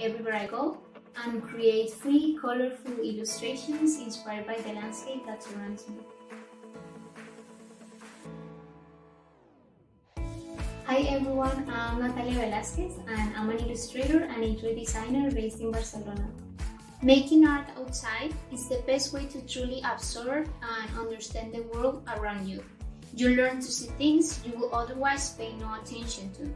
everywhere I go and create free, colorful illustrations inspired by the landscape that surrounds me. Hi everyone, I'm Nathalia Velasquez and I'm an illustrator and interior designer based in Barcelona. Making art outside is the best way to truly absorb and understand the world around you. You learn to see things you will otherwise pay no attention to.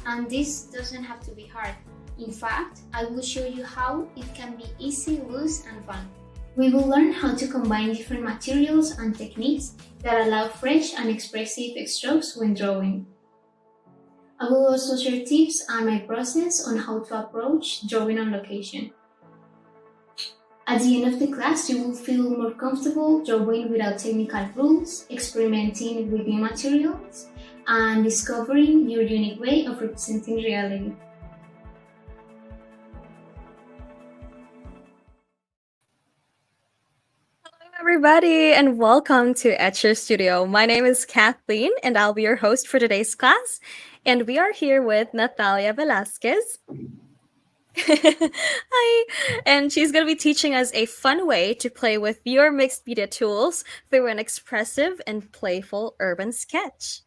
And this doesn't have to be hard. In fact, I will show you how it can be easy, loose, and fun. We will learn how to combine different materials and techniques that allow fresh and expressive strokes when drawing. I will also share tips and my process on how to approach drawing on location. At the end of the class, you will feel more comfortable drawing without technical rules, experimenting with new materials, and discovering your unique way of representing reality. Everybody, and welcome to Etcher Studio. My name is Kathleen, and I'll be your host for today's class. And we are here with Nathalia Velasquez. Hi! And she's going to be teaching us a fun way to play with your mixed media tools through an expressive and playful urban sketch.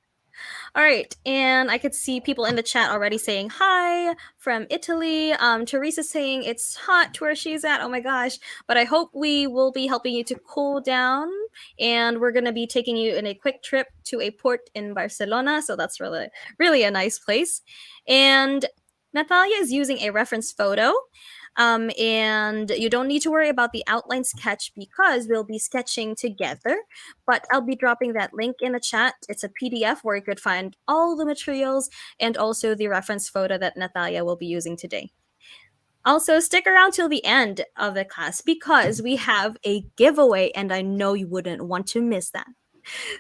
All right, and I could see people in the chat already saying hi from Italy. Teresa's saying it's hot where she's at. Oh my gosh. But I hope we will be helping you to cool down. And we're going to be taking you in a quick trip to a port in Barcelona. So that's really, really a nice place. And Nathalia is using a reference photo. And you don't need to worry about the outline sketch because we'll be sketching together, but I'll be dropping that link in the chat. It's a PDF where you could find all the materials and also the reference photo that Nathalia will be using today. Also, stick around till the end of the class because we have a giveaway and I know you wouldn't want to miss that.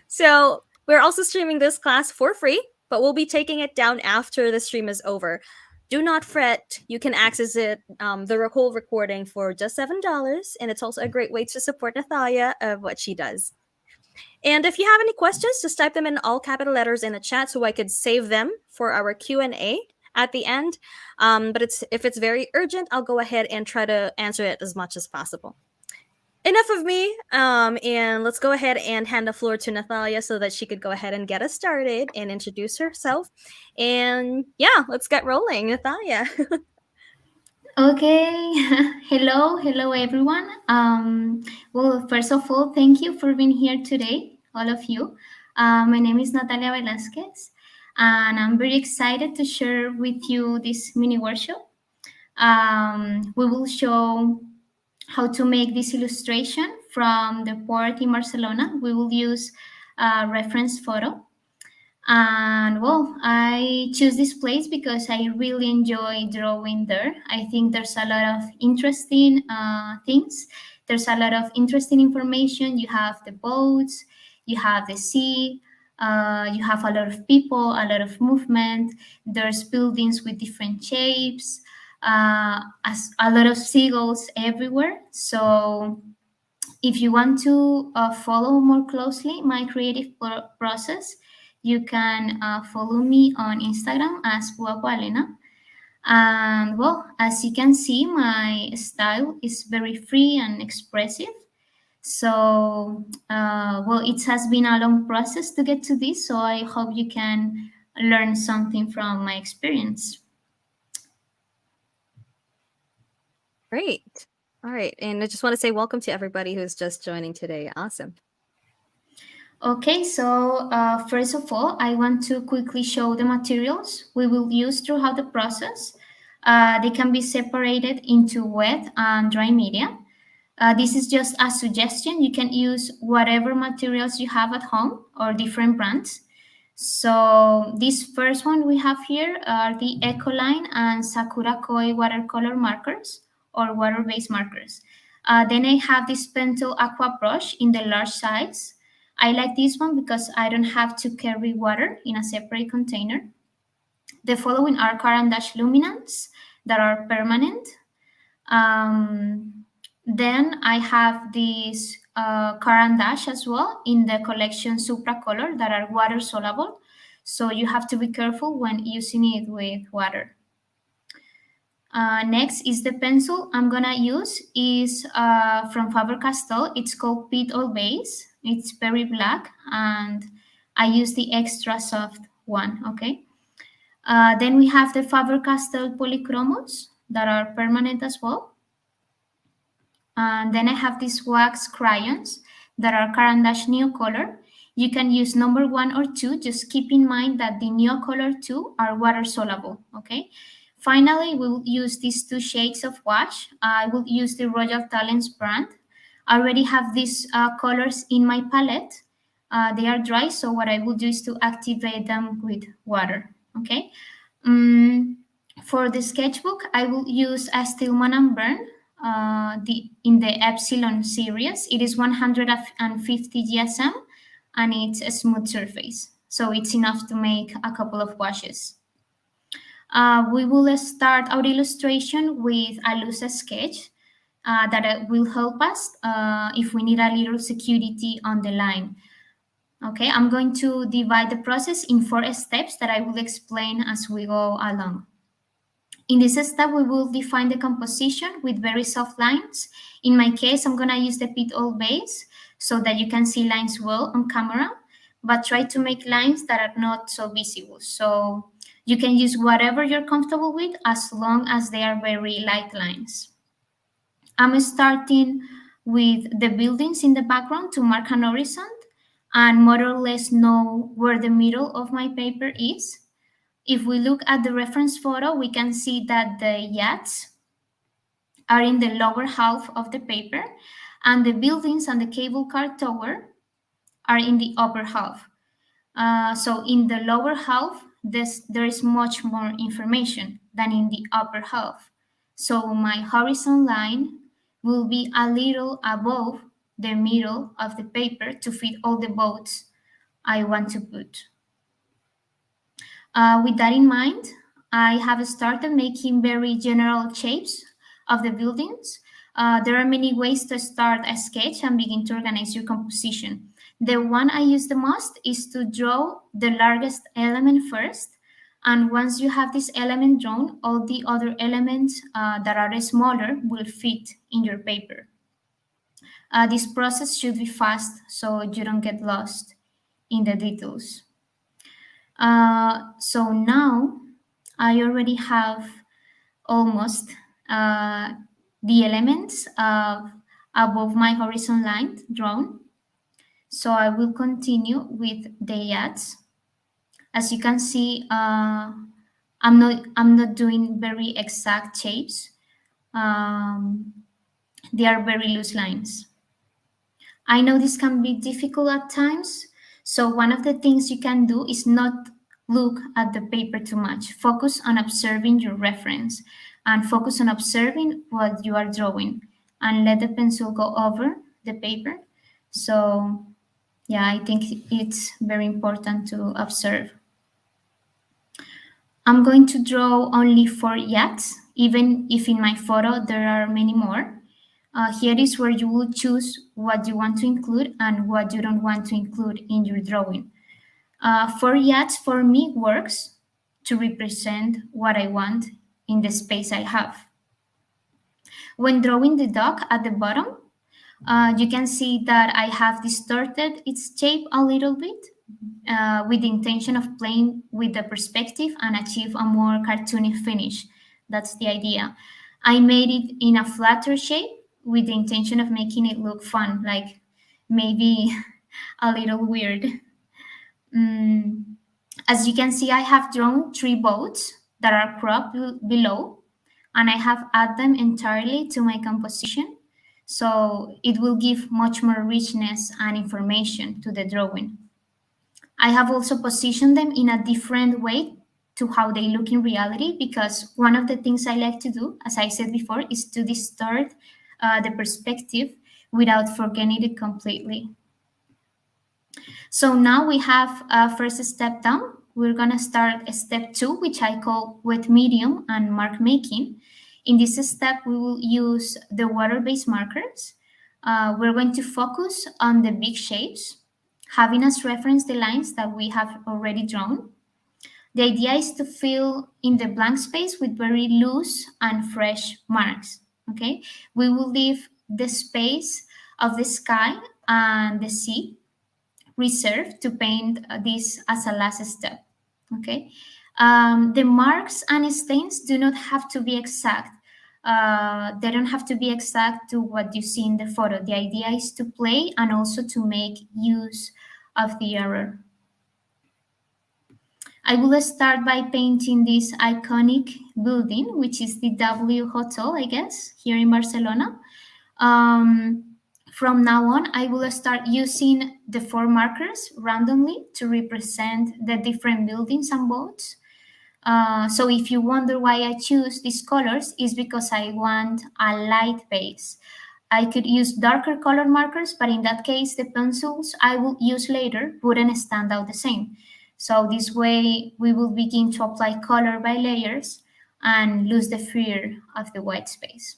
So we're also streaming this class for free, but we'll be taking it down after the stream is over. Do not fret. You can access it, the whole recording, for just $7, and it's also a great way to support Nathalia of what she does. And if you have any questions, just type them in all capital letters in the chat so I could save them for our Q&A at the end. But if it's very urgent, I'll go ahead and try to answer it as much as possible. Enough of me, and let's go ahead and hand the floor to Nathalia so that she could go ahead and get us started and introduce herself. And yeah, let's get rolling, Nathalia. Okay, hello everyone. Well, first of all, thank you for being here today, all of you. My name is Nathalia Velasquez, and I'm very excited to share with you this mini workshop. We will show how to make this illustration from the port in Barcelona. We will use a reference photo. And well, I choose this place because I really enjoy drawing there. I think there's a lot of interesting things. There's a lot of interesting information. You have the boats, you have the sea, you have a lot of people, a lot of movement. There's buildings with different shapes, as a lot of seagulls everywhere. So if you want to follow more closely my creative process, you can follow me on Instagram as Puapualena. And well, as you can see, my style is very free and expressive. So, well, it has been a long process to get to this. So I hope you can learn something from my experience. Great. All right. And I just want to say welcome to everybody who's just joining today. Awesome. Okay, so first of all, I want to quickly show the materials we will use throughout the process. They can be separated into wet and dry media. This is just a suggestion. You can use whatever materials you have at home or different brands. So this first one we have here are the Ecoline and Sakura Koi watercolor markers or water-based markers. Then I have this Pentel Aqua brush in the large size. I like this one because I don't have to carry water in a separate container. The following are Caran d'Ache luminants that are permanent. Then I have these Caran d'Ache as well in the collection Supra Color that are water soluble. So you have to be careful when using it with water. Next is the pencil I'm gonna use is from Faber-Castell. It's called Pit Oil Base. It's very black, and I use the extra soft one. Okay. Then we have the Faber-Castell Polychromos that are permanent as well. And then I have these wax crayons that are Caran d'Ache Neocolor. You can use number 1 or 2. Just keep in mind that the Neocolor 2 are water soluble. Okay. Finally, we'll use these 2 shades of wash. I will use the Royal Talents brand. I already have these colors in my palette. They are dry, so what I will do is to activate them with water. Okay. Mm, for the sketchbook, I will use a Stillman and Burn in the Epsilon series. It is 150 GSM, and it's a smooth surface, so it's enough to make a couple of washes. We will start our illustration with a loose sketch that will help us if we need a little security on the line. Okay, I'm going to divide the process in 4 steps that I will explain as we go along. In this step, we will define the composition with very soft lines. In my case, I'm gonna use the pit oil base so that you can see lines well on camera, but try to make lines that are not so visible. So you can use whatever you're comfortable with as long as they are very light lines. I'm starting with the buildings in the background to mark an horizon and more or less know where the middle of my paper is. If we look at the reference photo, we can see that the yachts are in the lower half of the paper, and the buildings and the cable car tower are in the upper half. So in the lower half, there is much more information than in the upper half. So my horizon line will be a little above the middle of the paper to fit all the boats I want to put. With that in mind, I have started making very general shapes of the buildings. There are many ways to start a sketch and begin to organize your composition. The one I use the most is to draw the largest element first. And once you have this element drawn, all the other elements that are smaller will fit in your paper. This process should be fast so you don't get lost in the details. So now I already have almost the elements above my horizon line drawn. So I will continue with the ads. As you can see, I'm not doing very exact shapes. They are very loose lines. I know this can be difficult at times, so one of the things you can do is not look at the paper too much. Focus on observing your reference and focus on observing what you are drawing and let the pencil go over the paper. So yeah, I think it's very important to observe. I'm going to draw only 4 yachts, even if in my photo there are many more. Here is where you will choose what you want to include and what you don't want to include in your drawing. 4 yachts for me works to represent what I want in the space I have. When drawing the dog at the bottom, you can see that I have distorted its shape a little bit with the intention of playing with the perspective and achieve a more cartoony finish. That's the idea. I made it in a flatter shape with the intention of making it look fun, like maybe a little weird. Mm, as you can see, I have drawn 3 boats that are cropped below, and I have added them entirely to my composition, so it will give much more richness and information to the drawing. I have also positioned them in a different way to how they look in reality, because one of the things I like to do, as I said before, is to distort the perspective without forgetting it completely. So now we have a first step done. We're gonna start step 2, which I call wet medium and mark making. In this step, we will use the water-based markers. We're going to focus on the big shapes, having as reference the lines that we have already drawn. The idea is to fill in the blank space with very loose and fresh marks. Okay, we will leave the space of the sky and the sea reserved to paint this as a last step. Okay, the marks and stains do not have to be exact. They don't have to be exact to what you see in the photo. The idea is to play and also to make use of the error. I will start by painting this iconic building, which is the W Hotel, I guess, here in Barcelona. Um, from now on, I will start using the four markers randomly to represent the different buildings and boats. So if you wonder why I choose these colors, is because I want a light base. I could use darker color markers, but in that case, the pencils I will use later wouldn't stand out the same. So this way, we will begin to apply color by layers and lose the fear of the white space.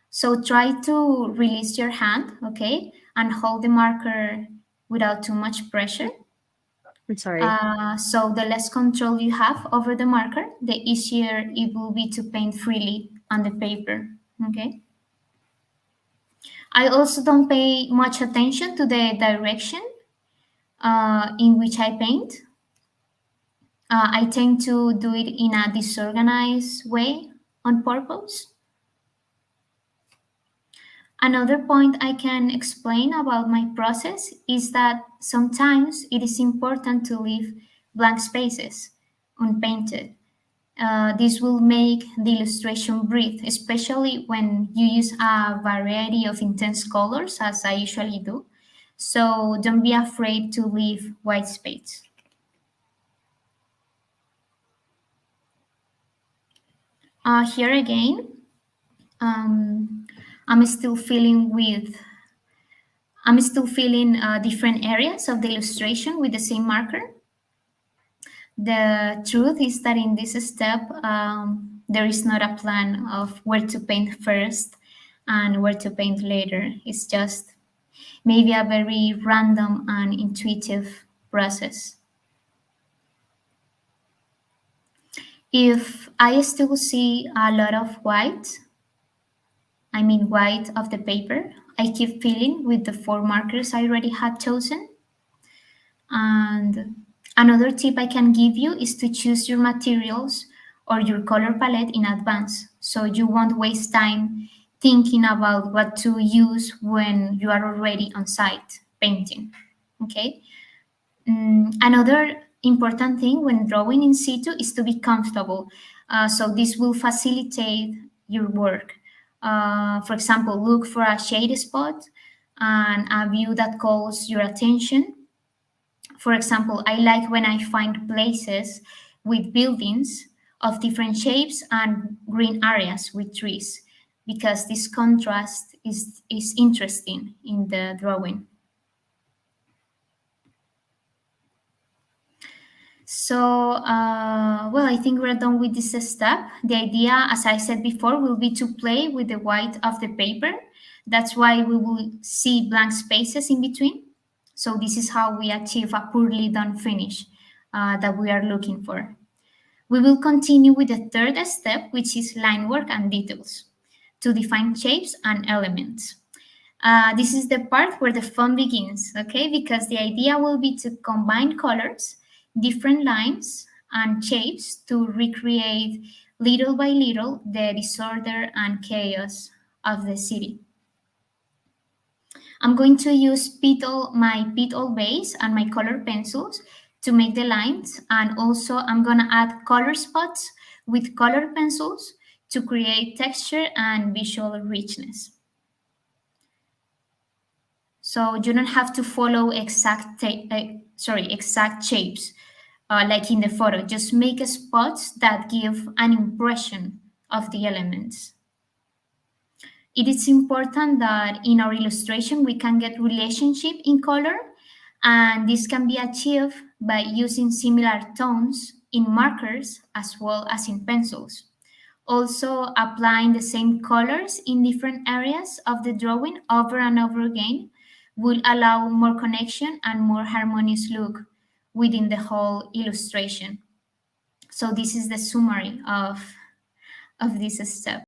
So try to release your hand, okay, and hold the marker without too much pressure. I'm sorry. So the less control you have over the marker, the easier it will be to paint freely on the paper. Okay. I also don't pay much attention to the direction in which I paint. I tend to do it in a disorganized way on purpose. Another point I can explain about my process is that sometimes it is important to leave blank spaces unpainted. This will make the illustration breathe, especially when you use a variety of intense colors, as I usually do. So don't be afraid to leave white space. Here again, um, I'm still feeling with I'm still feeling different areas of the illustration with the same marker. The truth is that in this step, there is not a plan of where to paint first and where to paint later. It's just maybe a very random and intuitive process. If I still see a lot of white, I mean white of the paper, I keep filling with the four markers I already had chosen. And another tip I can give you is to choose your materials or your color palette in advance so you won't waste time thinking about what to use when you are already on site painting. Okay. Another important thing when drawing in situ is to be comfortable. So this will facilitate your work. For example, look for a shade spot and a view that calls your attention. For example, I like when I find places with buildings of different shapes and green areas with trees because this contrast is interesting in the drawing. So, well, I think we're done with this step. The idea, as I said before, will be to play with the white of the paper. That's why we will see blank spaces in between. So this is how we achieve a poorly done finish that we are looking for. We will continue with the third step, which is line work and details to define shapes and elements. This is the part where the fun begins, okay? Because the idea will be to combine colors, different lines, and shapes to recreate little by little the disorder and chaos of the city. I'm going to use my petal base and my color pencils to make the lines, and also I'm gonna add color spots with color pencils to create texture and visual richness. So you don't have to follow exact shapes like in the photo. Just make spots that give an impression of the elements. It is important that in our illustration we can get relationship in color, and this can be achieved by using similar tones in markers as well as in pencils. Also, applying the same colors in different areas of the drawing over and over again will allow more connection and more harmonious look within the whole illustration. So this is the summary of this step.